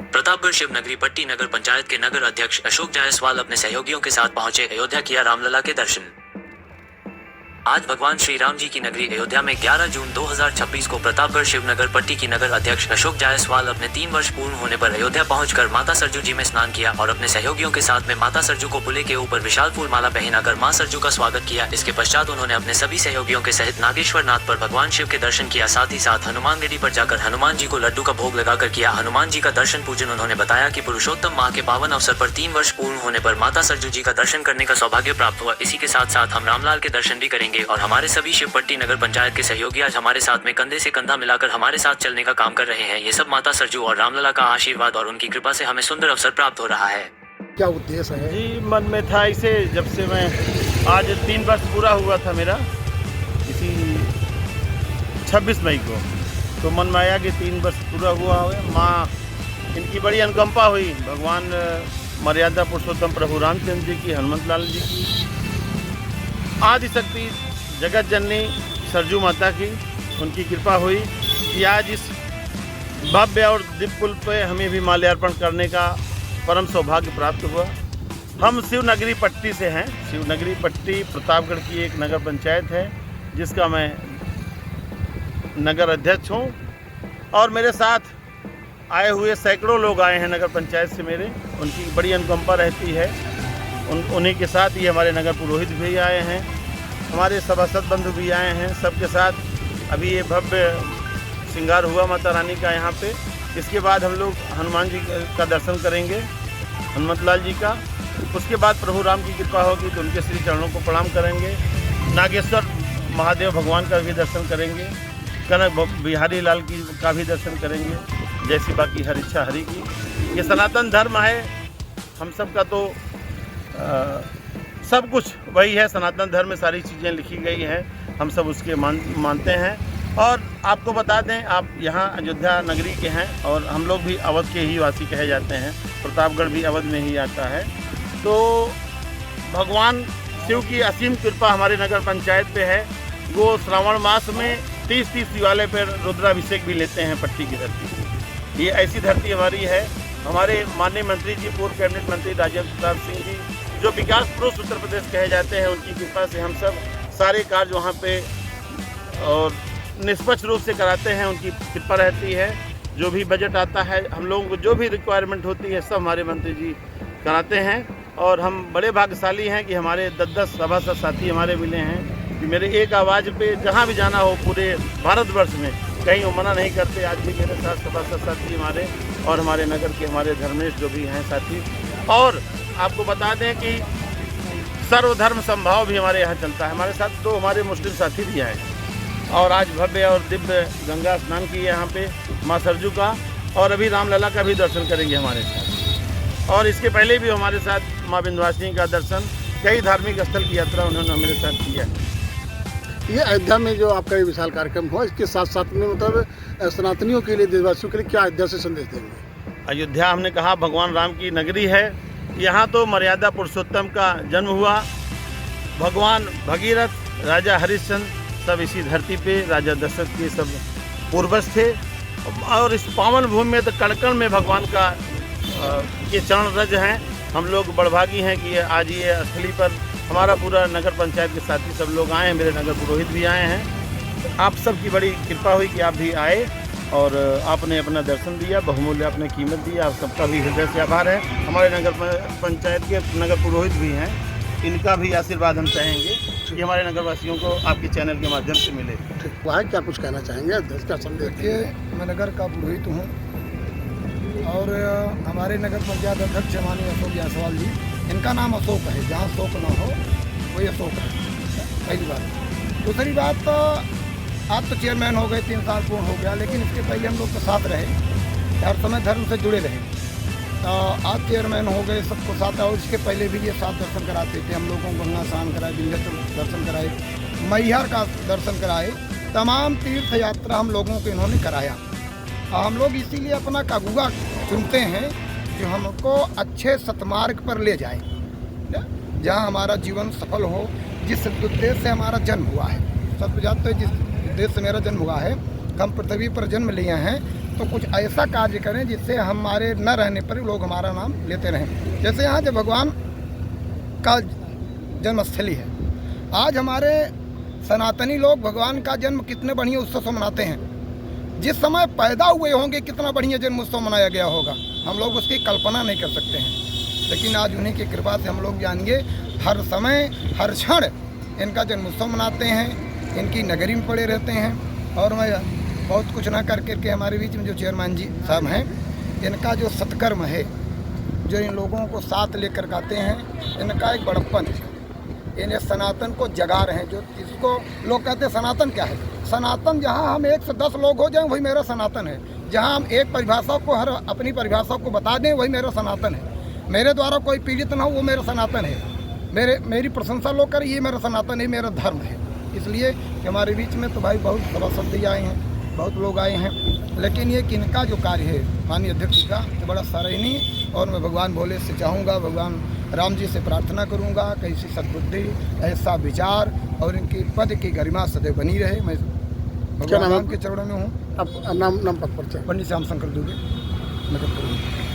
प्रतापगढ़ शिव नगरी पट्टी नगर पंचायत के नगर अध्यक्ष अशोक जायसवाल अपने सहयोगियों के साथ पहुंचे अयोध्या, किया रामलला के दर्शन। आज भगवान श्री राम जी की नगरी अयोध्या में 11 जून 2026 को प्रतापगढ़ शिवनगर पट्टी की नगर अध्यक्ष अशोक जायसवाल अपने 3 वर्ष पूर्ण होने पर अयोध्या पहुंचकर माता सरजू जी में स्नान किया और अपने सहयोगियों के साथ में माता सरजू को पुले के ऊपर विशाल फूल माला पहनाकर मां सरजू का स्वागत किया। इसके पश्चात उन्होंने अपने सभी सहयोगियों के सहित नागेश्वर नाथ पर भगवान शिव के दर्शन किया। साथ ही साथ हनुमान गढ़ी पर जाकर हनुमान जी को लड्डू का भोग लगाकर किया हनुमान जी का दर्शन पूजन। उन्होंने बताया कि पुरुषोत्तम माह के पावन अवसर पर 3 वर्ष पूर्ण होने पर माता सरजू जी का दर्शन करने का सौभाग्य प्राप्त हुआ। इसी के साथ साथ हम रामलाल के दर्शन भी करेंगे और हमारे सभी शिवपट्टी नगर पंचायत के सहयोगी आज हमारे साथ में कंधे से कंधा मिलाकर हमारे साथ चलने का काम कर रहे हैं। ये सब माता सरजू और रामलला का आशीर्वाद और उनकी कृपा से हमें सुंदर अवसर प्राप्त हो रहा है। क्या उद्देश्य है? जी, मन में था इसे, जब से मैं आज 3 वर्ष पूरा हुआ था मेरा, इसी 26 मई को, तो मन में आया कि 3 वर्ष पूरा हुआ है। माँ इनकी बड़ी अनुकंपा हुई, भगवान मर्यादा पुरुषोत्तम प्रभु रामचंद्र जी की, हनुमत लाल जी की, आदिशक्ति जगत जननी सरजू माता की, उनकी कृपा हुई कि आज इस भव्य और दिव्य पुल पे हमें भी माल्यार्पण करने का परम सौभाग्य प्राप्त हुआ। हम शिवनगरी पट्टी से हैं। शिवनगरी पट्टी प्रतापगढ़ की एक नगर पंचायत है जिसका मैं नगर अध्यक्ष हूँ और मेरे साथ आए हुए सैकड़ों लोग आए हैं नगर पंचायत से मेरे, उनकी बड़ी अनुकंपा रहती है। उन्हीं के साथ ही हमारे नगर पुरोहित भी आए हैं, हमारे सभासद बंधु भी आए हैं। सबके साथ अभी ये भव्य श्रृंगार हुआ माता रानी का यहाँ पे। इसके बाद हम लोग हनुमान जी का दर्शन करेंगे, हनुमत लाल जी का। उसके बाद प्रभु राम की कृपा होगी तो उनके श्री चरणों को प्रणाम करेंगे। नागेश्वर महादेव भगवान का भी दर्शन करेंगे, कनक बिहारी लाल की का भी दर्शन करेंगे, जैसी बाकी हर इच्छा हरि की। ये सनातन धर्म है, हम सब का तो सब कुछ वही है। सनातन धर्म में सारी चीज़ें लिखी गई हैं, हम सब उसके मानते हैं। और आपको बता दें, आप यहाँ अयोध्या नगरी के हैं और हम लोग भी अवध के ही वासी कहे जाते हैं, प्रतापगढ़ भी अवध में ही आता है। तो भगवान शिव की असीम कृपा हमारे नगर पंचायत पे है। वो श्रावण मास में 30 शिवालय पर रुद्राभिषेक भी लेते हैं पट्टी की धरती। ये ऐसी धरती हमारी है। हमारे माननीय मंत्री जी, पूर्व कैबिनेट मंत्री राजेंद्र प्रताप सिंह जी, जो विकास पुरुष उत्तर प्रदेश कहे जाते हैं, उनकी कृपा से हम सब सारे कार्य वहाँ पे और निष्पक्ष रूप से कराते हैं। उनकी कृपा रहती है। जो भी बजट आता है, हम लोगों को जो भी रिक्वायरमेंट होती है, सब हमारे मंत्री जी कराते हैं। और हम बड़े भाग्यशाली हैं कि हमारे 10 सभासद साथी हमारे मिले हैं कि मेरे एक आवाज़ पे जहाँ भी जाना हो पूरे भारतवर्ष में, कहीं वो मना नहीं करते। आज भी मेरे साथ सभासद साथी हमारे और हमारे नगर के हमारे धर्मेश जो भी हैं साथी। और आपको बता दें कि सर्वधर्म संभाव भी हमारे यहाँ चलता है। हमारे साथ 2 हमारे मुस्लिम साथी भी आए और आज भव्य और दिव्य गंगा स्नान किए यहाँ पे माँ सरजू का, और अभी रामलला का भी दर्शन करेंगे हमारे साथ। और इसके पहले भी हमारे साथ माँ विंध्यवासिनी का दर्शन, कई धार्मिक स्थल की यात्रा उन्होंने मेरे साथ किया है। ये अयोध्या में जो आपका ये विशाल कार्यक्रम हुआ, इसके साथ साथ में मतलब सनातनियों के लिए, देशवासियों के लिए क्या अयोध्या से संदेश देंगे? अयोध्या हमने कहा भगवान राम की नगरी है। यहाँ तो मर्यादा पुरुषोत्तम का जन्म हुआ। भगवान भगीरथ, राजा हरिश्चंद्र सब इसी धरती पे, राजा दशरथ के सब पूर्वज थे। और इस पावन भूमि में तो कण-कण में भगवान का ये चरण रज हैं। हम लोग बड़भागी हैं कि आज ये स्थली पर हमारा पूरा नगर पंचायत के साथी सब लोग आए हैं, मेरे नगर पुरोहित भी आए हैं। आप सब की बड़ी कृपा हुई कि आप भी आए और आपने अपना दर्शन दिया, बहुमूल्य आपने कीमत दी। आप सबका भी हृदय से आभार है। हमारे नगर पंचायत के नगर पुरोहित भी हैं, इनका भी आशीर्वाद हम चाहेंगे कि हमारे नगरवासियों को आपके चैनल के माध्यम से मिले। वहाँ क्या कुछ कहना चाहेंगे देश का संदेश? देखिए, मैं नगर का पुरोहित हूँ और हमारे नगर पंचायत अध्यक्ष माननीय अशोक जायसवाल जी, इनका नाम अशोक है, जहाँ शोक ना हो वही अशोक है, पहली बात। दूसरी बात, आप तो चेयरमैन हो गए, 3 साल पूर्ण हो गया, लेकिन इसके पहले हम लोग के साथ रहे, हर समय धर्म से जुड़े रहे। तो आप चेयरमैन हो गए, सबको साथ, और इसके पहले भी ये साथ दर्शन कराते थे। हम लोगों को गंगा स्नान कराए, विंध्याचल दर्शन कराए, मैहर का दर्शन कराए, तमाम तीर्थ यात्रा हम लोगों को इन्होंने कराया। और हम लोग इसीलिए अपना कागुआ चुनते हैं जो हमको अच्छे सतमार्ग पर ले जाए, जहाँ हमारा जीवन सफल हो, जिस उद्देश्य से हमारा जन्म हुआ है। सब जानते हैं जिस उद्देश्य से मेरा जन्म हुआ है, हम पृथ्वी पर जन्म लिए हैं तो कुछ ऐसा कार्य करें जिससे हमारे न रहने पर लोग हमारा नाम लेते रहें। जैसे यहाँ जो भगवान का जन्मस्थली है, आज हमारे सनातनी लोग भगवान का जन्म कितने बढ़िया उत्सव से मनाते हैं। जिस समय पैदा हुए होंगे कितना बढ़िया जन्म उत्सव मनाया गया होगा, हम लोग उसकी कल्पना नहीं कर सकते हैं। लेकिन आज उन्हीं की कृपा से हम लोग जानेंगे, हर समय हर क्षण इनका जन्म उत्सव मनाते हैं, इनकी नगरी में पड़े रहते हैं। और मैं बहुत कुछ ना कर करके हमारे बीच में जो चेयरमैन जी साहब हैं, इनका जो सत्कर्म है, जो इन लोगों को साथ लेकर गाते हैं, इनका एक बड़प्पन है। इन्हें सनातन को जगा रहे हैं। जो इसको लोग कहते हैं सनातन क्या है, सनातन जहाँ हम 1 से 10 लोग हो जाएं वही मेरा सनातन है। जहाँ हम एक परिभाषा को हर अपनी परिभाषा को बता दें वही मेरा सनातन है। मेरे द्वारा कोई पीड़ित ना हो वो मेरा सनातन है। मेरी प्रशंसा लोग करें ये मेरा सनातन है, मेरा धर्म है। इसलिए कि हमारे बीच में तो भाई बहुत सभासद आए हैं, बहुत लोग आए हैं, लेकिन ये किनका जो कार्य है माननीय अध्यक्ष का तो बड़ा सराहनीय। और मैं भगवान भोले से चाहूँगा, भगवान राम जी से प्रार्थना करूँगा कि ऐसी सद्बुद्धि, ऐसा विचार और इनकी पद की गरिमा सदैव बनी रहे। मैं भगवान राम के चरणों में हूँ। आप नाम पद पर पंडित श्याम शंकर दुबे, नगर प्रमुख।